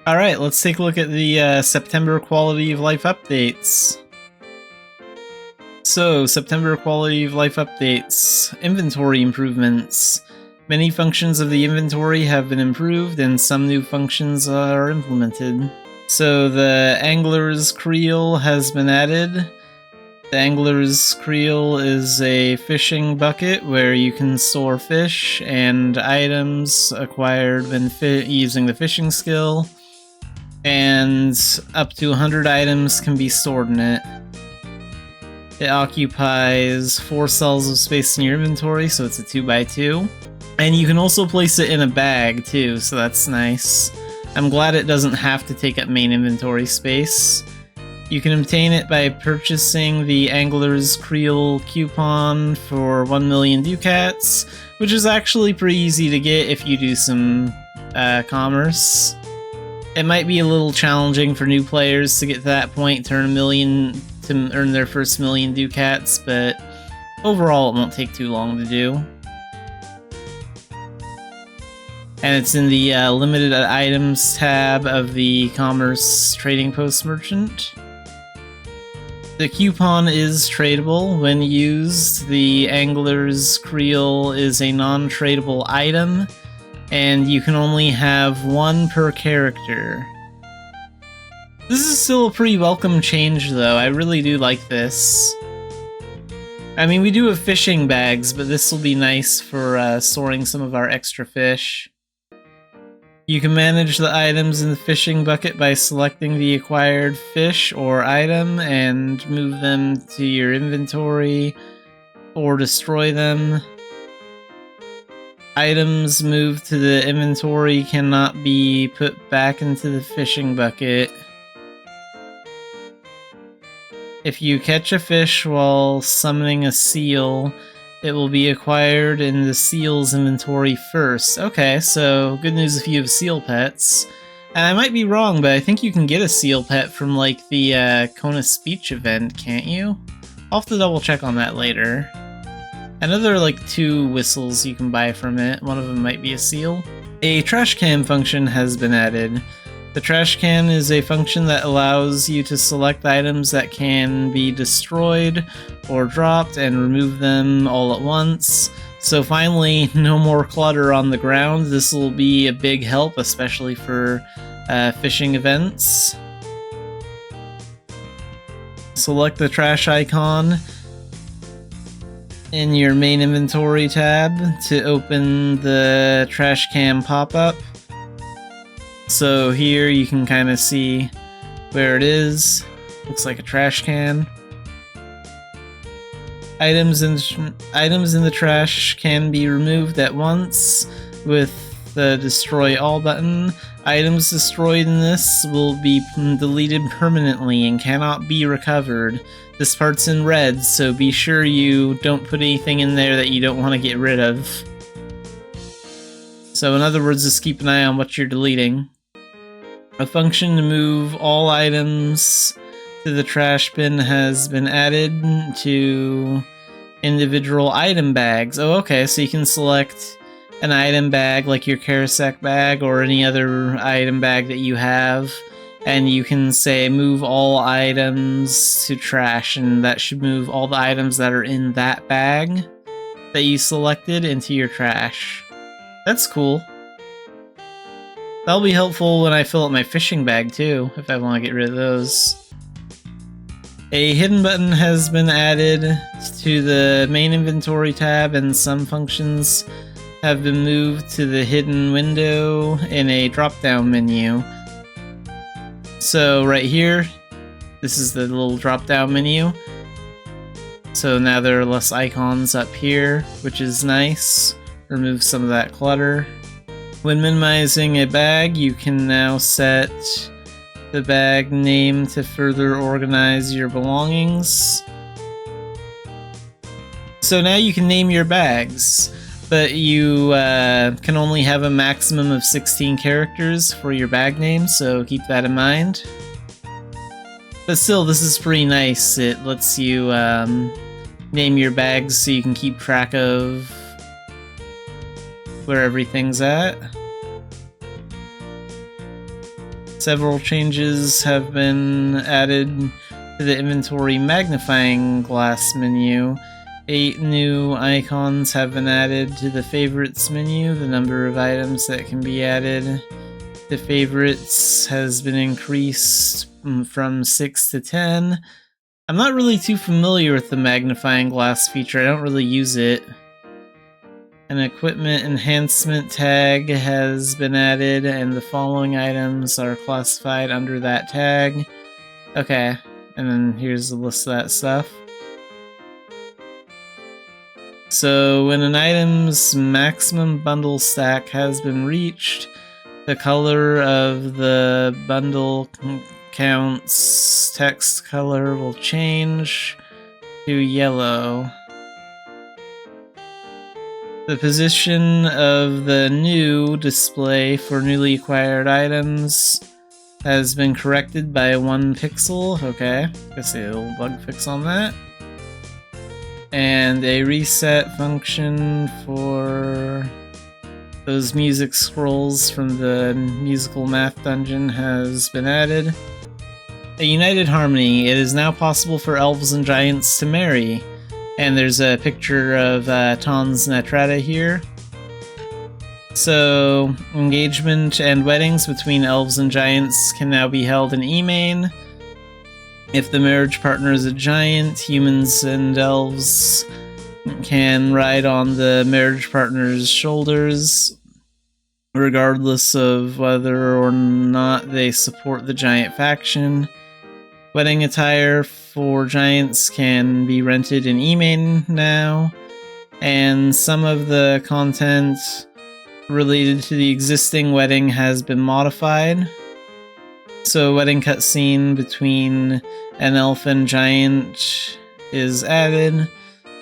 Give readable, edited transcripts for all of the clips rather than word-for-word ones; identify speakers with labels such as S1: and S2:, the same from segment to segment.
S1: Alright, let's take a look at the September quality of life updates. So, September quality of life updates. Inventory improvements. Many functions of the inventory have been improved and some new functions are implemented. So the Angler's Creel has been added. The Angler's Creel is a fishing bucket where you can store fish and items acquired when using the fishing skill. And up to 100 items can be stored in it. It occupies 4 cells of space in your inventory, so it's a 2x2. And you can also place it in a bag too, so that's nice. I'm glad it doesn't have to take up main inventory space. You can obtain it by purchasing the Angler's Creel coupon for 1 million ducats, which is actually pretty easy to get if you do some commerce. It might be a little challenging for new players to get to that point, to earn their first million ducats, but overall it won't take too long to do. And it's in the limited items tab of the Commerce Trading Post Merchant. The coupon is tradable. When used, the Angler's Creel is a non-tradable item, and you can only have 1 per character. This is still a pretty welcome change, though. I really do like this. I mean, we do have fishing bags, but this will be nice for storing some of our extra fish. You can manage the items in the fishing bucket by selecting the acquired fish or item and move them to your inventory or destroy them. Items moved to the inventory cannot be put back into the fishing bucket. If you catch a fish while summoning a seal, it will be acquired in the seal's inventory first. Okay, so good news if you have seal pets. And I might be wrong, but I think you can get a seal pet from like the Kona Speech event, can't you? I'll have to double check on that later. I know there are like 2 whistles you can buy from it. One of them might be a seal. A trash can function has been added. The trash can is a function that allows you to select items that can be destroyed or dropped and remove them all at once. So finally, no more clutter on the ground. This will be a big help, especially for fishing events. Select the trash icon in your main inventory tab to open the trash can pop-up. So here you can kind of see where it is. Looks like a trash can. Items in the trash can be removed at once with the Destroy All button. Items destroyed in this will be deleted permanently and cannot be recovered. This part's in red, so be sure you don't put anything in there that you don't want to get rid of. So in other words, just keep an eye on what you're deleting. A function to move all items to the trash bin has been added to individual item bags. Oh, okay, so you can select an item bag like your Karasek bag or any other item bag that you have, and you can say move all items to trash, and that should move all the items that are in that bag that you selected into your trash. That's cool. That'll be helpful when I fill up my fishing bag too, if I want to get rid of those. A hidden button has been added to the main inventory tab, and some functions have been moved to the hidden window in a drop-down menu. So right here, this is the little drop-down menu. So now there are less icons up here, which is nice. Remove some of that clutter. When minimizing a bag, you can now set the bag name to further organize your belongings. So now you can name your bags, but you can only have a maximum of 16 characters for your bag name, so keep that in mind. But still, this is pretty nice. It lets you name your bags so you can keep track of where everything's at. Several changes have been added to the inventory magnifying glass menu. 8 new icons have been added to the favorites menu. The number of items that can be added to favorites has been increased from 6 to 10. I'm not really too familiar with the magnifying glass feature. I don't really use it. An equipment enhancement tag has been added, and the following items are classified under that tag. Okay, and then here's the list of that stuff. So when an item's maximum bundle stack has been reached, the color of the bundle count's text color will change to yellow. The position of the new display for newly acquired items has been corrected by 1 pixel. Okay, guess a little bug fix on that. And a reset function for those music scrolls from the musical math dungeon has been added. A united harmony. It is now possible for elves and giants to marry. And there's a picture of Tons Natrata here. So, engagement and weddings between elves and giants can now be held in Emain. If the marriage partner is a giant, humans and elves can ride on the marriage partner's shoulders, regardless of whether or not they support the giant faction. Wedding attire for giants can be rented in Emain now, and some of the content related to the existing wedding has been modified. So a wedding cutscene between an elf and giant is added.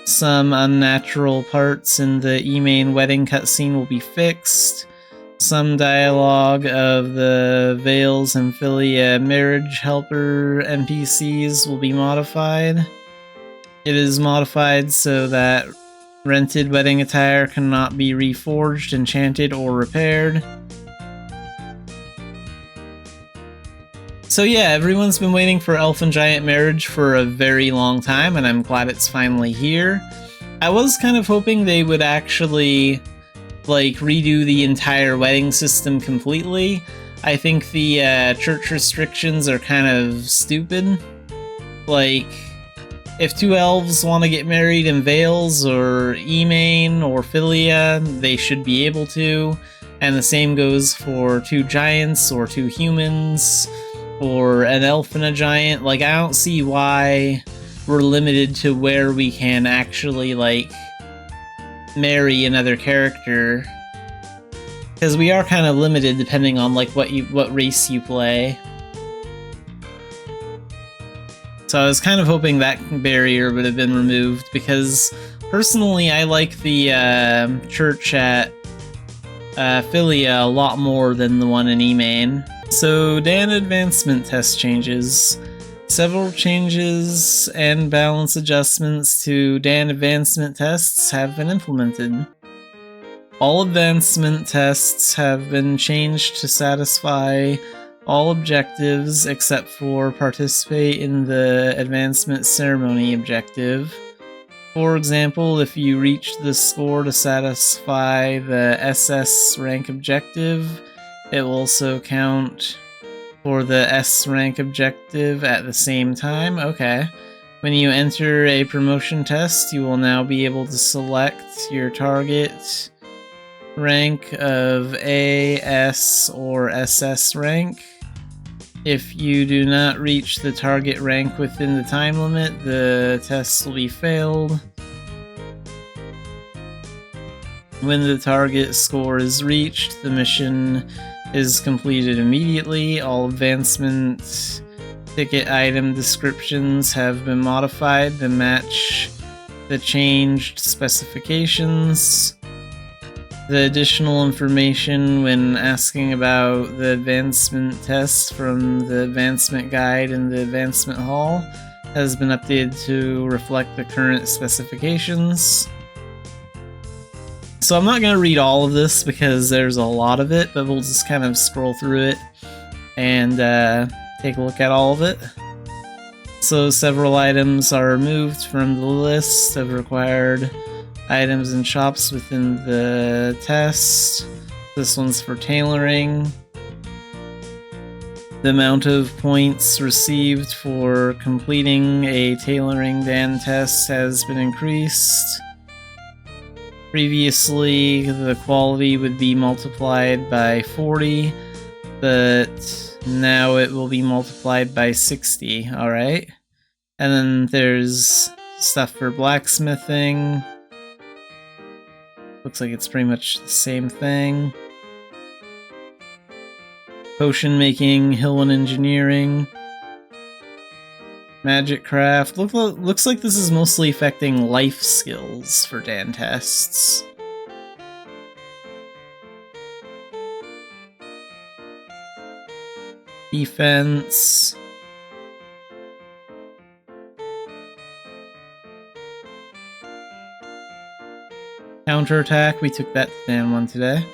S1: Some unnatural parts in the Emain wedding cutscene will be fixed. Some dialogue of the Vales and Philia marriage helper NPCs will be modified. It is modified so that rented wedding attire cannot be reforged, enchanted, or repaired. So yeah, everyone's been waiting for elf and giant marriage for a very long time, and I'm glad it's finally here. I was kind of hoping they would actually redo the entire wedding system completely. I think the church restrictions are kind of stupid. Like, if 2 elves want to get married in Vales or Emain or Philia, they should be able to. And the same goes for 2 giants or 2 humans or an elf and a giant. Like, I don't see why we're limited to where we can actually, marry another character, because we are kind of limited depending on what race you play. So I was kind of hoping that barrier would have been removed, because personally I like the church at Philia a lot more than the one in Emain. So Dan advancement test changes. Several changes and balance adjustments to Dan advancement tests have been implemented. All advancement tests have been changed to satisfy all objectives except for participate in the advancement ceremony objective. For example, if you reach the score to satisfy the SS rank objective, it will also count for the S rank objective at the same time. Okay. When you enter a promotion test, you will now be able to select your target rank of A, S, or SS rank. If you do not reach the target rank within the time limit, the test will be failed. When the target score is reached, the mission is completed immediately. All advancement ticket item descriptions have been modified to match the changed specifications. The additional information when asking about the advancement tests from the advancement guide in the advancement hall has been updated to reflect the current specifications. So I'm not going to read all of this because there's a lot of it, but we'll just kind of scroll through it. and take a look at all of it. So several items are removed from the list of required items and shops within the test. This one's for tailoring. The amount of points received for completing a tailoring Dan test has been increased. Previously, the quality would be multiplied by 40, but now it will be multiplied by 60, alright? And then there's stuff for blacksmithing. Looks like it's pretty much the same thing. Potion making, hill and engineering, magic craft. Looks like this is mostly affecting life skills for Dan tests. Defense. Counterattack, we took that Dan one today.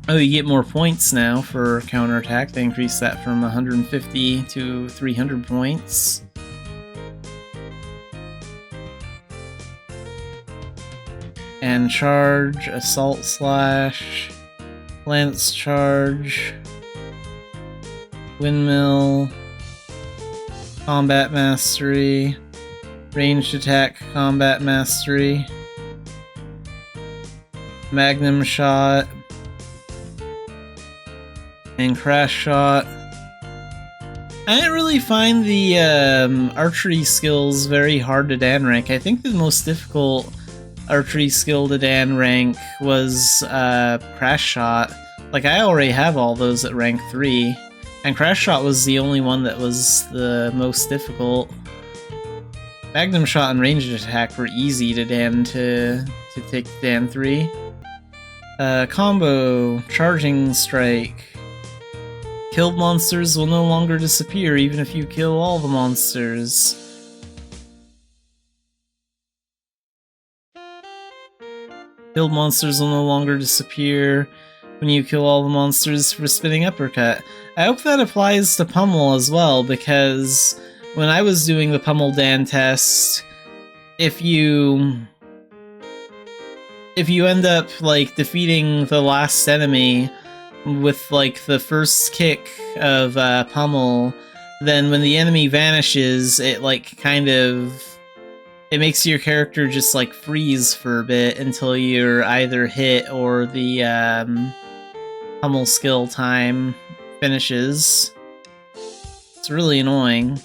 S1: Oh, you get more points now for counterattack. They increased that from 150 to 300 points. And charge, assault slash, lance charge, windmill, combat mastery, ranged attack combat mastery, magnum shot, and crash shot. I didn't really find the archery skills very hard to Dan rank. I think the most difficult archery skill to Dan rank was crash shot. Like, I already have all those at rank 3, and crash shot was the only one that was the most difficult. Magnum shot and ranged attack were easy to Dan to take Dan 3. Combo, charging strike. Killed monsters will no longer disappear even if you kill all the monsters. Killed monsters will no longer disappear when you kill all the monsters for spinning uppercut. I hope that applies to Pummel as well, because when I was doing the Pummel Dan test, if you end up like defeating the last enemy with like the first kick of Pummel, then when the enemy vanishes, it like kind of it makes your character just like freeze for a bit until you're either hit or the Pummel skill time finishes. It's really annoying.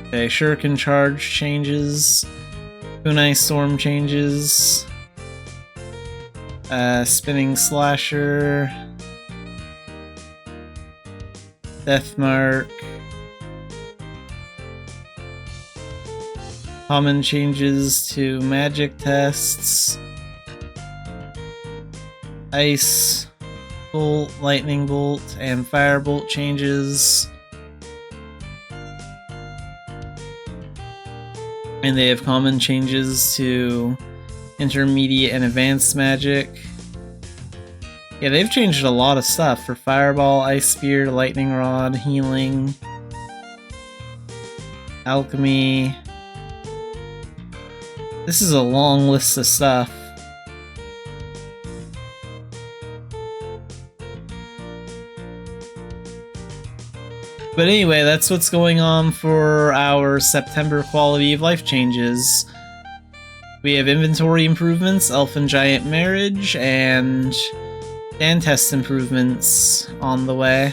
S1: Okay, Shuriken charge changes, Kunai storm changes, spinning slasher, Deathmark. Common changes to magic tests. Ice Bolt, Lightning Bolt, and Firebolt changes. And they have common changes to intermediate and advanced magic. Yeah, they've changed a lot of stuff for Fireball, Ice Spear, Lightning Rod, Healing, Alchemy. This is a long list of stuff. But anyway, that's what's going on for our September quality of life changes. We have inventory improvements, Elf and Giant marriage, and Dan test improvements on the way.